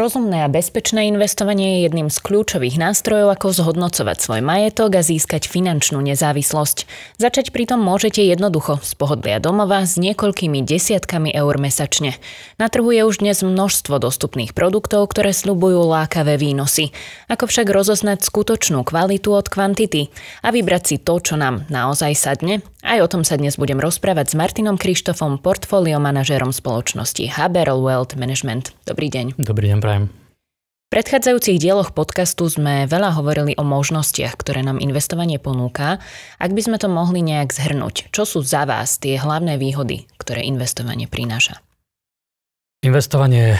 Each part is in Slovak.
Rozumné a bezpečné investovanie je jedným z kľúčových nástrojov, ako zhodnocovať svoj majetok a získať finančnú nezávislosť. Začať pritom môžete jednoducho z pohodlia domova s niekoľkými desiatkami eur mesačne. Na trhu je už dnes množstvo dostupných produktov, ktoré sľubujú lákavé výnosy. Ako však rozoznať skutočnú kvalitu od kvantity a vybrať si to, čo nám naozaj sadne? Aj o tom sa dnes budem rozprávať s Martinom Krištofom, portfóliomanažérom spoločnosti Haberl Wealth Management. Dobrý deň. Dobrý deň, prajem. V predchádzajúcich dieloch podcastu sme veľa hovorili o možnostiach, ktoré nám investovanie ponúka. Ak by sme to mohli nejak zhrnúť, čo sú za vás tie hlavné výhody, ktoré investovanie prináša? Investovanie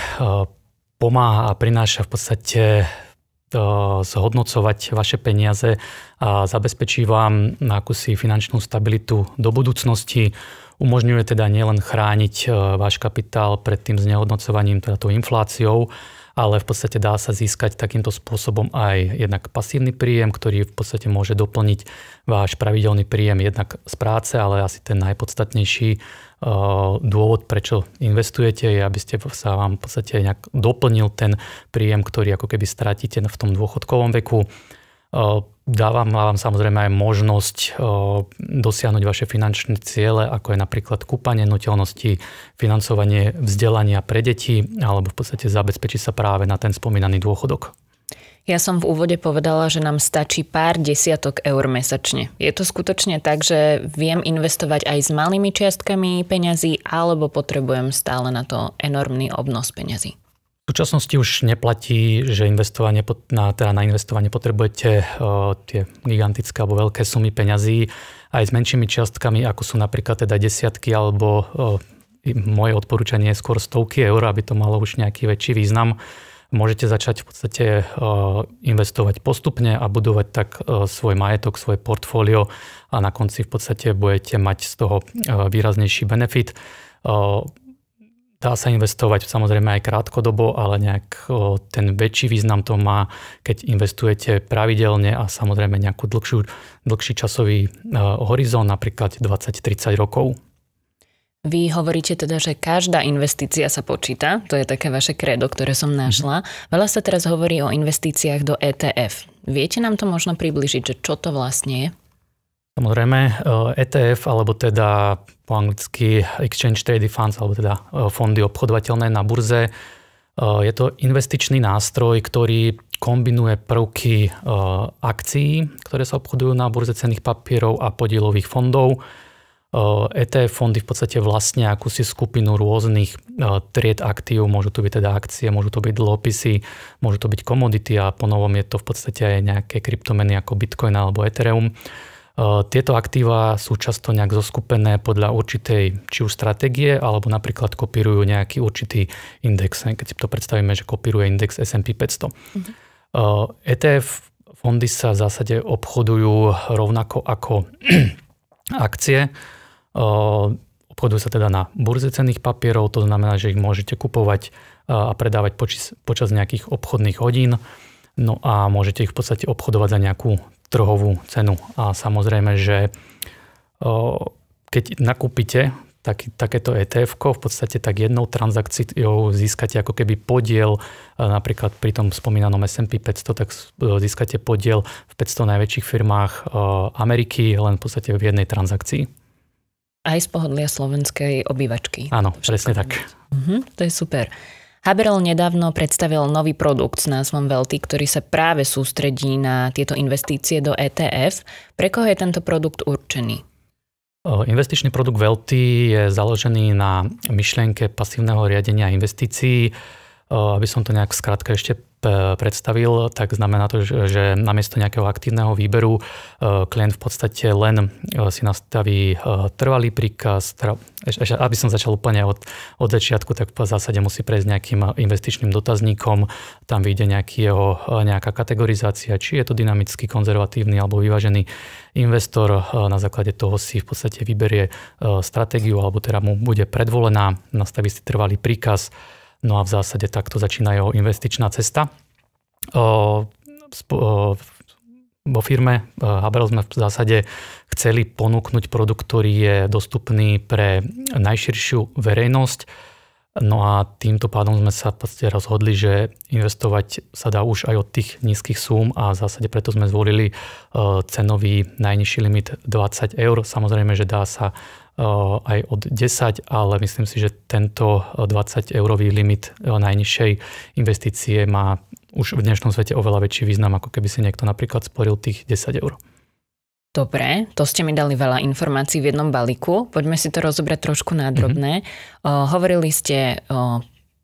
pomáha a prináša v podstate zhodnocovať vaše peniaze a zabezpečí vám akúsi finančnú stabilitu do budúcnosti. Umožňuje teda nielen chrániť váš kapitál pred tým znehodnocovaním, teda tou infláciou, ale v podstate dá sa získať takýmto spôsobom aj jednak pasívny príjem, ktorý v podstate môže doplniť váš pravidelný príjem jednak z práce, ale asi ten najpodstatnejší dôvod, prečo investujete, je, aby ste sa vám v podstate nejak doplnil ten príjem, ktorý ako keby stratíte v tom dôchodkovom veku. Dávam vám samozrejme aj možnosť dosiahnuť vaše finančné ciele, ako je napríklad kúpanie nehnuteľností, financovanie vzdelania pre deti, alebo v podstate zabezpečiť sa práve na ten spomínaný dôchodok. Ja som v úvode povedala, že nám stačí pár desiatok eur mesačne. Je to skutočne tak, že viem investovať aj s malými čiastkami peňazí, alebo potrebujem stále na to enormný obnos peňazí? V súčasnosti už neplatí, že na investovanie potrebujete tie gigantické alebo veľké sumy peňazí aj s menšími čiastkami, ako sú napríklad teda desiatky alebo moje odporúčanie je skôr stovky eur, aby to malo už nejaký väčší význam. Môžete začať v podstate investovať postupne a budovať tak svoj majetok, svoje portfólio a na konci v podstate budete mať z toho výraznejší benefit. Dá sa investovať samozrejme aj krátkodobo, ale nejak ten väčší význam to má, keď investujete pravidelne a samozrejme nejakú dlhší časový horizont, napríklad 20-30 rokov. Vy hovoríte teda, že každá investícia sa počíta, to je také vaše kredo, ktoré som našla. Veľa sa teraz hovorí o investíciách do ETF. Viete nám to možno približiť, že čo to vlastne je? Samozrejme, ETF, alebo teda po anglicky Exchange Traded Funds, alebo teda fondy obchodovateľné na burze, je to investičný nástroj, ktorý kombinuje prvky akcií, ktoré sa obchodujú na burze cenných papierov a podielových fondov. ETF fondy v podstate vlastnia akúsi skupinu rôznych tried aktív, môžu to byť teda akcie, môžu to byť dlhopisy, môžu to byť komodity a ponovom je to v podstate aj nejaké kryptomeny ako Bitcoin alebo Ethereum. Tieto aktíva sú často nejak zoskupené podľa určitej či už stratégie, alebo napríklad kopírujú nejaký určitý index. Keď si to predstavíme, že kopíruje index S&P 500. ETF fondy sa v zásade obchodujú rovnako ako akcie. Obchodujú sa teda na burze cenných papierov, to znamená, že ich môžete kupovať a predávať počas nejakých obchodných hodín. No a môžete ich v podstate obchodovať za nejakú trhovú cenu. A samozrejme, že keď nakúpite takéto ETF-ko, v podstate tak jednou transakciou získate ako keby podiel, napríklad pri tom spomínanom S&P 500, tak získate podiel v 500 najväčších firmách Ameriky, len v podstate v jednej transakcii. Aj z pohodlia slovenskej obývačky. Áno, presne tak. To je super. Haberl nedávno predstavil nový produkt s názvom Wealthy, ktorý sa práve sústredí na tieto investície do ETF. Pre koho je tento produkt určený? Investičný produkt Wealthy je založený na myšlienke pasívneho riadenia investícií. Aby som to nejak skrátka ešte predstavil, tak znamená to, že namiesto nejakého aktívneho výberu klient v podstate len si nastaví trvalý príkaz. Aby som začal úplne od začiatku, tak v zásade musí prejsť nejakým investičným dotazníkom. Tam vyjde nejaká kategorizácia, či je to dynamický, konzervatívny alebo vyvážený investor. Na základe toho si v podstate vyberie stratégiu, alebo teda mu bude predvolená, nastaví si trvalý príkaz. No a v zásade takto začína jeho investičná cesta. Vo firme Haberl sme v zásade chceli ponúknuť produkt, ktorý je dostupný pre najširšiu verejnosť. No a týmto pádom sme sa v podstate rozhodli, že investovať sa dá už aj od tých nízkych súm a v zásade preto sme zvolili cenový najnižší limit 20 eur. Samozrejme, že dá sa aj od 10, ale myslím si, že tento 20 eurový limit najnižšej investície má už v dnešnom svete oveľa väčší význam, ako keby si niekto napríklad sporil tých 10 eur. Dobre, to ste mi dali veľa informácií v jednom balíku. Poďme si to rozobrať trošku na drobné. Hovorili ste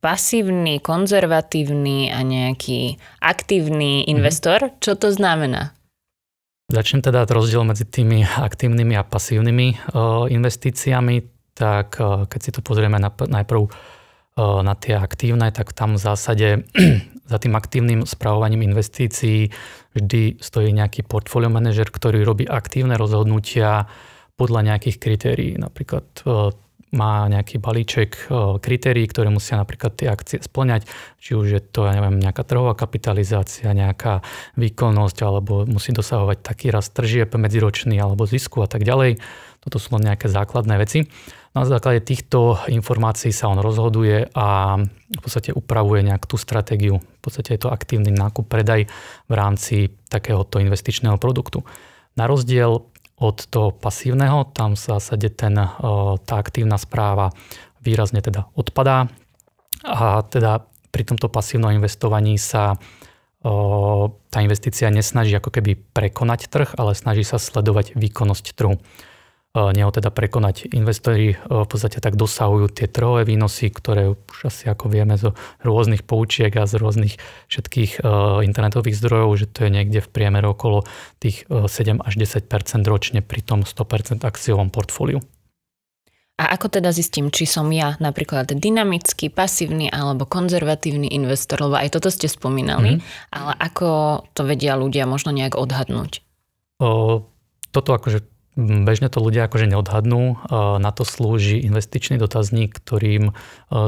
pasívny, konzervatívny a nejaký aktívny investor. Čo to znamená? Začnem teda rozdiel medzi tými aktívnymi a pasívnymi investíciami. Tak keď si to pozrieme najprv na tie aktívne, tak tam v zásade za tým aktívnym spravovaním investícií vždy stojí nejaký portfólio manažer, ktorý robí aktívne rozhodnutia podľa nejakých kritérií. Napríklad má nejaký balíček kritérií, ktoré musia napríklad tie akcie spĺňať, či už je to, ja neviem, nejaká trhová kapitalizácia, nejaká výkonnosť, alebo musí dosahovať taký rast tržieb medziročný alebo zisku a tak ďalej. Toto sú len nejaké základné veci. Na základe týchto informácií sa on rozhoduje a v podstate upravuje nejak tú stratégiu. V podstate je to aktívny nákup, predaj v rámci takéhoto investičného produktu. Na rozdiel od toho pasívneho, tam v zásade tá aktívna správa výrazne teda odpadá a teda pri tomto pasívnom investovaní sa tá investícia nesnaží ako keby prekonať trh, ale snaží sa sledovať výkonnosť trhu. Nie ho teda prekonať. Investori v podstate tak dosahujú tie trhové výnosy, ktoré už asi ako vieme zo rôznych poučiek a z rôznych všetkých internetových zdrojov, že to je niekde v priemere okolo tých 7 až 10% ročne pri tom 100% akciovom portfóliu. A ako teda zistím, či som ja napríklad dynamický, pasívny alebo konzervatívny investor, lebo aj toto ste spomínali, ale ako to vedia ľudia možno nejak odhadnúť? Toto akože bežne to ľudia akože neodhadnú. Na to slúži investičný dotazník, ktorým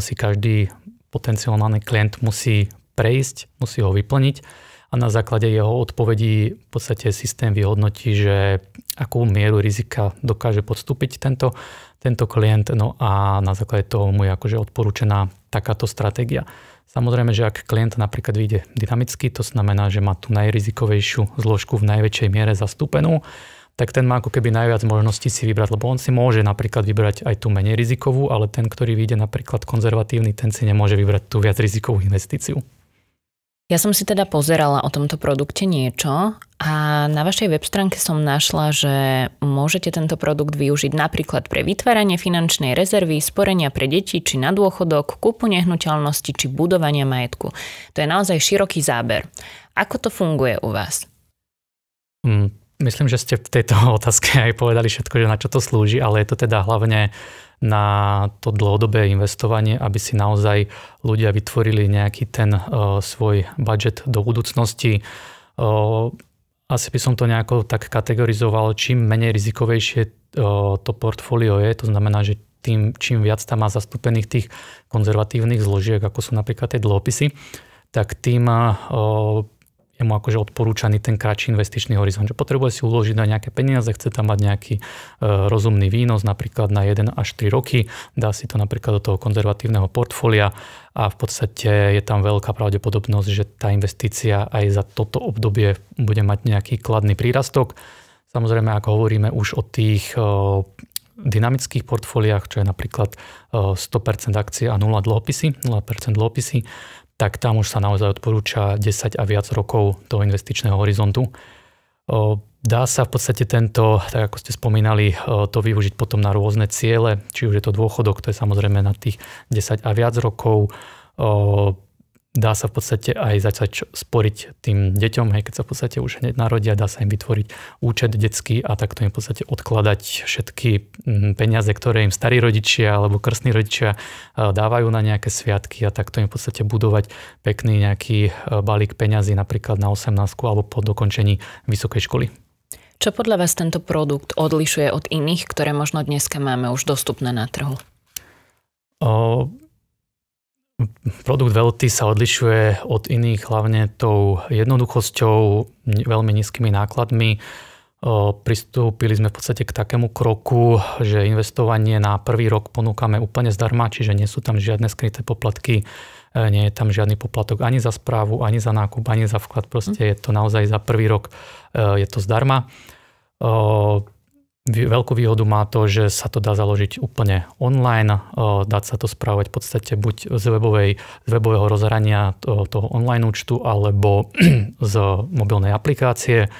si každý potenciálny klient musí prejsť, musí ho vyplniť a na základe jeho odpovedí v podstate systém vyhodnotí, že akú mieru rizika dokáže podstúpiť tento klient, no a na základe toho mu je akože odporúčená takáto stratégia. Samozrejme, že ak klient napríklad vyjde dynamicky, to znamená, že má tú najrizikovejšiu zložku v najväčšej miere zastúpenú, tak ten má ako keby najviac možností si vybrať, lebo on si môže napríklad vybrať aj tú menej rizikovú, ale ten, ktorý vyjde napríklad konzervatívny, ten si nemôže vybrať tú viac rizikovú investíciu. Ja som si teda pozerala o tomto produkte niečo a na vašej web stránke som našla, že môžete tento produkt využiť napríklad pre vytváranie finančnej rezervy, sporenia pre deti či na dôchodok, kúpu nehnuteľnosti či budovania majetku. To je naozaj široký záber. Ako to funguje u vás? Myslím, že ste v tejto otázke aj povedali všetko, že na čo to slúži, ale je to teda hlavne na to dlhodobé investovanie, aby si naozaj ľudia vytvorili nejaký ten svoj budget do budúcnosti. Asi by som to nejako tak kategorizoval, čím menej rizikovejšie to portfólio je, to znamená, že čím viac tam má zastúpených tých konzervatívnych zložiek, ako sú napríklad tie dlhopisy, tak tým je mu akože odporúčaný ten kratší investičný horizont, že potrebuje si uložiť na nejaké peniaze, chce tam mať nejaký rozumný výnos, napríklad na 1 až 3 roky, dá si to napríklad do toho konzervatívneho portfólia a v podstate je tam veľká pravdepodobnosť, že tá investícia aj za toto obdobie bude mať nejaký kladný prírastok. Samozrejme, ako hovoríme už o tých dynamických portfóliách, čo je napríklad 100% akcie a 0% dlhopisy, tak tam už sa naozaj odporúča 10 a viac rokov toho investičného horizontu. Dá sa v podstate tento, tak ako ste spomínali, to využiť potom na rôzne ciele, či už je to dôchodok, to je samozrejme na tých 10 a viac rokov. Dá sa v podstate aj začať sporiť tým deťom, hej, keď sa v podstate už hneď narodia, dá sa im vytvoriť účet detský a takto im v podstate odkladať všetky peniaze, ktoré im starí rodičia alebo krstní rodičia dávajú na nejaké sviatky a takto im v podstate budovať pekný nejaký balík peňazí napríklad na 18 alebo po dokončení vysokej školy. Čo podľa vás tento produkt odlišuje od iných, ktoré možno dneska máme už dostupné na trhu? Produkt Wealthy sa odlišuje od iných hlavne tou jednoduchosťou, veľmi nízkymi nákladmi. Pristúpili sme v podstate k takému kroku, že investovanie na prvý rok ponúkame úplne zdarma, čiže nie sú tam žiadne skryté poplatky, nie je tam žiadny poplatok ani za správu, ani za nákup, ani za vklad. Proste je to naozaj za prvý rok, je to zdarma. Veľkú výhodu má to, že sa to dá založiť úplne online, dá sa to správovať v podstate buď z webového rozhrania toho online účtu alebo z mobilnej aplikácie.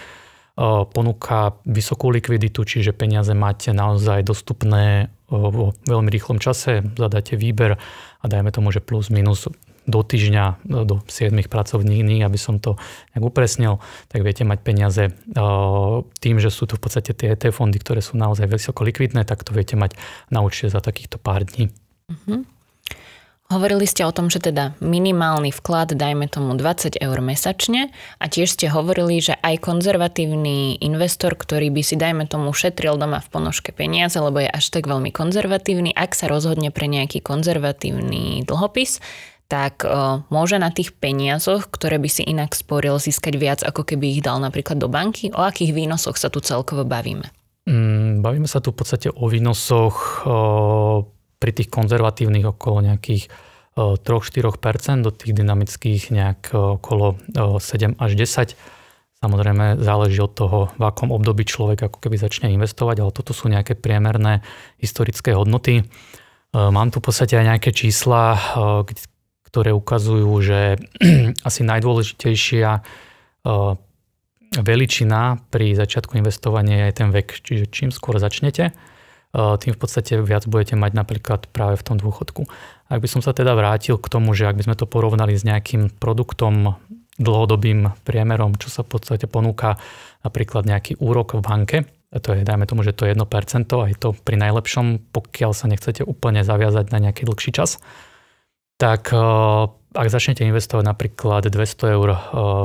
Ponúka vysokú likviditu, čiže peniaze máte naozaj dostupné vo veľmi rýchlom čase, zadáte výber a dajme tomu, že plus minus do týždňa, do 7 pracovných dní, aby som to nejak upresnil, tak viete mať peniaze tým, že sú tu v podstate tie ETF fondy, ktoré sú naozaj vysoko likvidné, tak to viete mať na účte za takýchto pár dní. Hovorili ste o tom, že teda minimálny vklad, dajme tomu 20 eur mesačne a tiež ste hovorili, že aj konzervatívny investor, ktorý by si dajme tomu šetril doma v ponožke peniaze, lebo je až tak veľmi konzervatívny, ak sa rozhodne pre nejaký konzervatívny dlhopis, tak môže na tých peniazoch, ktoré by si inak sporil, získať viac, ako keby ich dal napríklad do banky. O akých výnosoch sa tu celkovo bavíme? Bavíme sa tu v podstate o výnosoch pri tých konzervatívnych okolo nejakých 3-4%, do tých dynamických nejak okolo 7 až 10. Samozrejme záleží od toho, v akom období človek ako keby začne investovať, ale toto sú nejaké priemerné historické hodnoty. Mám tu v podstate aj nejaké čísla, ktoré ukazujú, že asi najdôležitejšia veličina pri začiatku investovania je ten vek. Čiže čím skôr začnete, tým v podstate viac budete mať napríklad práve v tom dôchodku. Ak by som sa teda vrátil k tomu, že ak by sme to porovnali s nejakým produktom dlhodobým priemerom, čo sa v podstate ponúka napríklad nejaký úrok v banke, to je, dajme tomu, že to je 1%, aj to pri najlepšom, pokiaľ sa nechcete úplne zaviazať na nejaký dlhší čas, tak ak začnete investovať napríklad 200 eur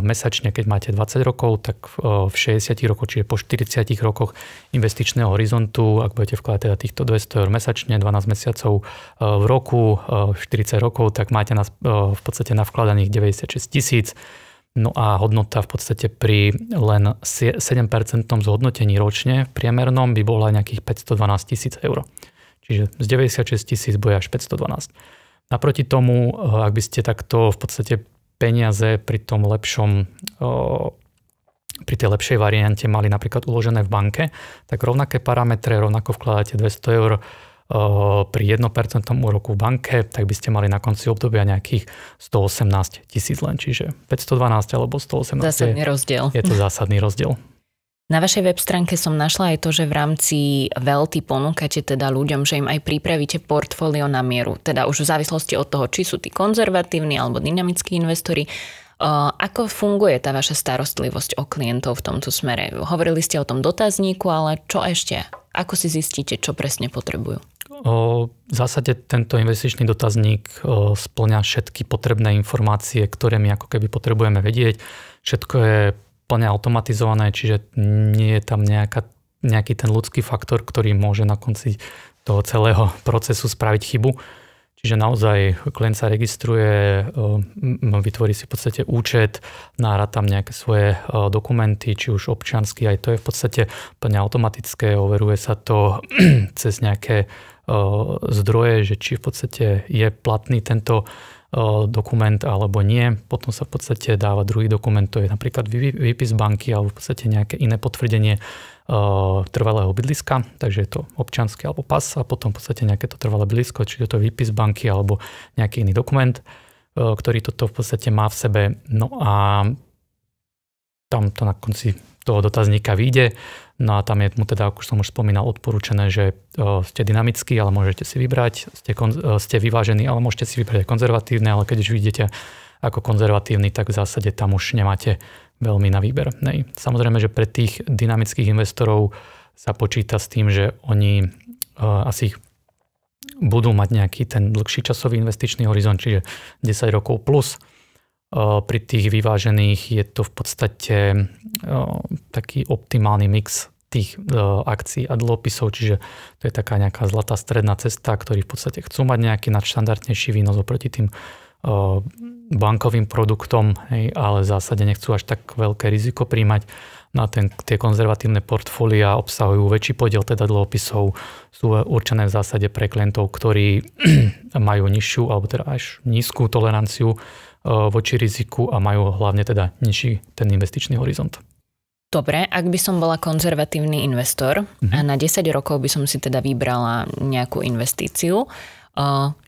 mesačne, keď máte 20 rokov, tak v 60 rokoch, čiže po 40 rokoch investičného horizontu, ak budete vkladať teda týchto 200 eur mesačne, 12 mesiacov v roku, 40 rokov, tak máte v podstate navkladaných 96 000. No a hodnota v podstate pri len 7% zhodnotení ročne v priemernom by bola nejakých 512 000 eur. Čiže z 96 000 bude až 512. Naproti tomu, ak by ste takto v podstate peniaze pri tom lepšom, pri tej lepšej variante mali napríklad uložené v banke, tak rovnaké parametre, rovnako vkladáte 200 eur pri 1% úroku v banke, tak by ste mali na konci obdobia nejakých 118 000 len. Čiže 512 alebo 118 zásadný rozdiel. Je to zásadný rozdiel. Na vašej web stránke som našla aj to, že v rámci Wealthy ponúkate teda ľuďom, že im aj pripravíte portfólio na mieru. Teda už v závislosti od toho, či sú tí konzervatívni alebo dynamickí investori. Ako funguje tá vaša starostlivosť o klientov v tomto smere? Hovorili ste o tom dotazníku, ale čo ešte? Ako si zistíte, čo presne potrebujú? V zásade tento investičný dotazník spĺňa všetky potrebné informácie, ktoré my ako keby potrebujeme vedieť. Všetko je plne automatizované, čiže nie je tam nejaký ten ľudský faktor, ktorý môže na konci toho celého procesu spraviť chybu. Čiže naozaj klient sa registruje, vytvorí si v podstate účet, nára tam nejaké svoje dokumenty, či už občiansky, aj to je v podstate plne automatické, overuje sa to cez nejaké zdroje, že či v podstate je platný tento dokument alebo nie. Potom sa v podstate dáva druhý dokument, to je napríklad výpis banky alebo v podstate nejaké iné potvrdenie trvalého bydliska, takže je to občiansky alebo pas a potom v podstate nejaké to trvalé bydlisko, čiže to je výpis banky alebo nejaký iný dokument, ktorý toto v podstate má v sebe. No a tam to na konci toho dotazníka vyjde. No a tam je mu teda, ako som už spomínal, odporúčané, že ste dynamickí, ale môžete si vybrať, ste vyvážení, ale môžete si vybrať aj konzervatívne, ale keď už vidíte ako konzervatívny, tak v zásade tam už nemáte veľmi na výber. Nej. Samozrejme, že pre tých dynamických investorov sa počíta s tým, že oni asi budú mať nejaký ten dlhší časový investičný horizont, čiže 10 rokov plus. Pri tých vyvážených je to v podstate taký optimálny mix tých akcií a dlhopisov, čiže to je taká nejaká zlatá stredná cesta, ktorí v podstate chcú mať nejaký nadštandardnejší výnos oproti tým bankovým produktom, ale v zásade nechcú až tak veľké riziko príjmať. tie konzervatívne portfólia obsahujú väčší podiel teda dlhopisov, sú určené v zásade pre klientov, ktorí majú nižšiu alebo teda až nízku toleranciu voči riziku a majú hlavne teda nižší ten investičný horizont. Dobre, ak by som bola konzervatívny investor a na 10 rokov by som si teda vybrala nejakú investíciu,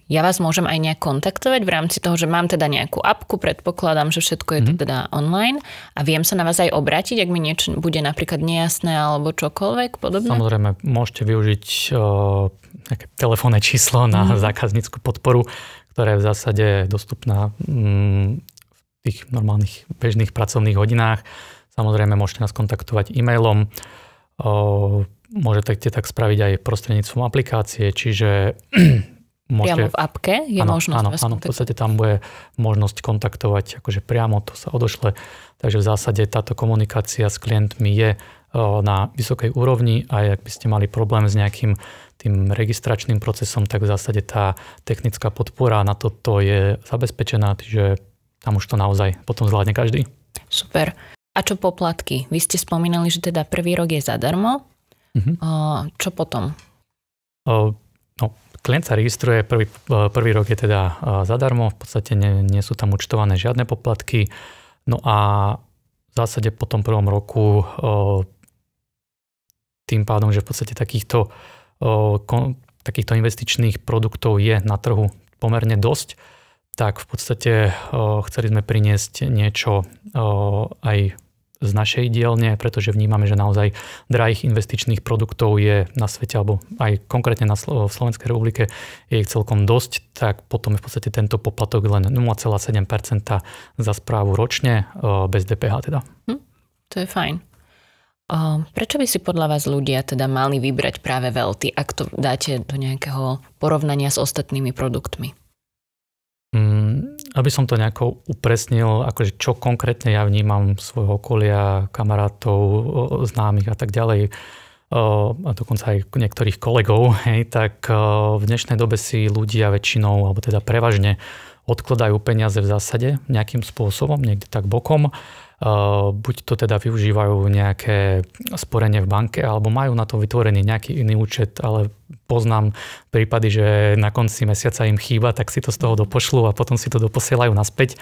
ja vás môžem aj nejak kontaktovať v rámci toho, že mám teda nejakú apku, predpokladám, že všetko je to teda online a viem sa na vás aj obrátiť, ak mi niečo bude napríklad nejasné alebo čokoľvek podobné? Samozrejme, môžete využiť nejaké telefónne číslo na zákaznícku podporu, ktorá je v zásade dostupná v tých normálnych bežných pracovných hodinách. Samozrejme, môžete nás kontaktovať e-mailom. Môžete tak spraviť aj prostredníctvom aplikácie, čiže priamo v appke je možnosť vás kontaktovať? Áno, v podstate tam bude možnosť kontaktovať akože priamo, to sa odošle. Takže v zásade táto komunikácia s klientmi je na vysokej úrovni a ak by ste mali problém s nejakým tým registračným procesom, tak v zásade tá technická podpora na toto je zabezpečená, čiže tam už to naozaj potom zvládne každý. Super. A čo poplatky? Vy ste spomínali, že teda prvý rok je zadarmo. Čo potom? Klient sa registruje, prvý rok je teda zadarmo, v podstate nie sú tam účtované žiadne poplatky. No a v zásade po tom prvom roku tým pádom, že v podstate takýchto investičných produktov je na trhu pomerne dosť, tak v podstate chceli sme priniesť niečo aj z našej dielne, pretože vnímame, že naozaj drahých investičných produktov je na svete, alebo aj konkrétne v Slovenskej republike je ich celkom dosť, tak potom je v podstate tento poplatok len 0,7% za správu ročne, bez DPH teda. To je fajn. Prečo by si podľa vás ľudia teda mali vybrať práve Wealthy, ak to dáte do nejakého porovnania s ostatnými produktmi? Aby som to nejako upresnil, akože čo konkrétne ja vnímam svojho okolia, kamarátov, známych a tak ďalej, a dokonca aj niektorých kolegov, tak v dnešnej dobe si ľudia väčšinou, alebo teda prevažne odkladajú peniaze v zásade nejakým spôsobom, niekde tak bokom. Buď to teda využívajú nejaké sporenie v banke, alebo majú na to vytvorený nejaký iný účet, ale poznám prípady, že na konci mesiaca im chýba, tak si to z toho dopošľú a potom si to doposielajú naspäť.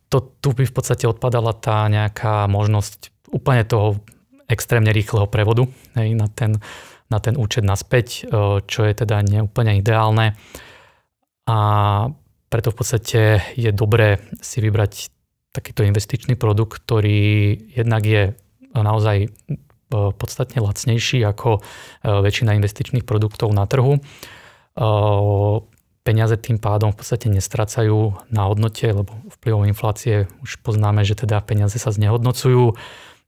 Tu by v podstate odpadala tá nejaká možnosť úplne toho extrémne rýchleho prevodu na ten účet naspäť, čo je teda neúplne ideálne. A preto v podstate je dobré si vybrať takýto investičný produkt, ktorý jednak je naozaj podstatne lacnejší ako väčšina investičných produktov na trhu. Peniaze tým pádom v podstate nestrácajú na hodnote, lebo vplyvom inflácie už poznáme, že teda peniaze sa znehodnocujú.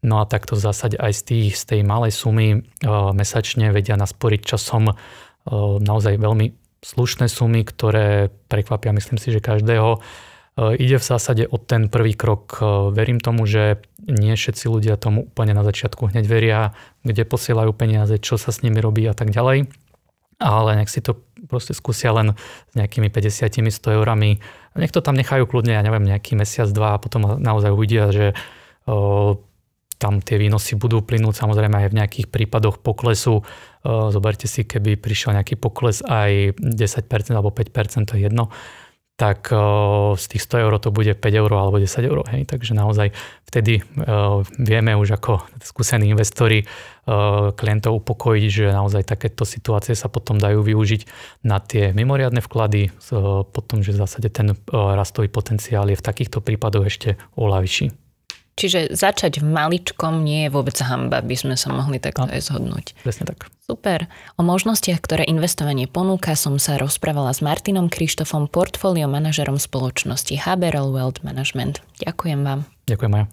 No a takto v zásade aj z tej malej sumy mesačne vedia nasporiť časom naozaj veľmi slušné sumy, ktoré prekvapia, myslím si, že každého. Ide v zásade o ten prvý krok. Verím tomu, že nie všetci ľudia tomu úplne na začiatku hneď veria, kde posielajú peniaze, čo sa s nimi robí a tak ďalej. Ale nech si to proste skúsia len s nejakými 50-100 eurami. Nech to tam nechajú kľudne, ja neviem, nejaký mesiac, dva a potom naozaj uvidia, že tam tie výnosy budú plynúť samozrejme aj v nejakých prípadoch poklesu. Zoberte si, keby prišiel nejaký pokles aj 10% alebo 5%, to je jedno, tak z tých 100 eur to bude 5 eur alebo 10 eur. Hej. Takže naozaj vtedy vieme už ako skúsení investori klientov upokojiť, že naozaj takéto situácie sa potom dajú využiť na tie mimoriadne vklady, potom, že v zásade ten rastový potenciál je v takýchto prípadoch ešte oveľa vyšší. Čiže začať v maličkom nie je vôbec hanba, by sme sa mohli takto aj zhodnúť. Presne tak. Super. O možnostiach, ktoré investovanie ponúka, som sa rozprávala s Martinom Krištofom, portfólio manažerom spoločnosti Haberl Wealth Management. Ďakujem vám. Ďakujem, Maja.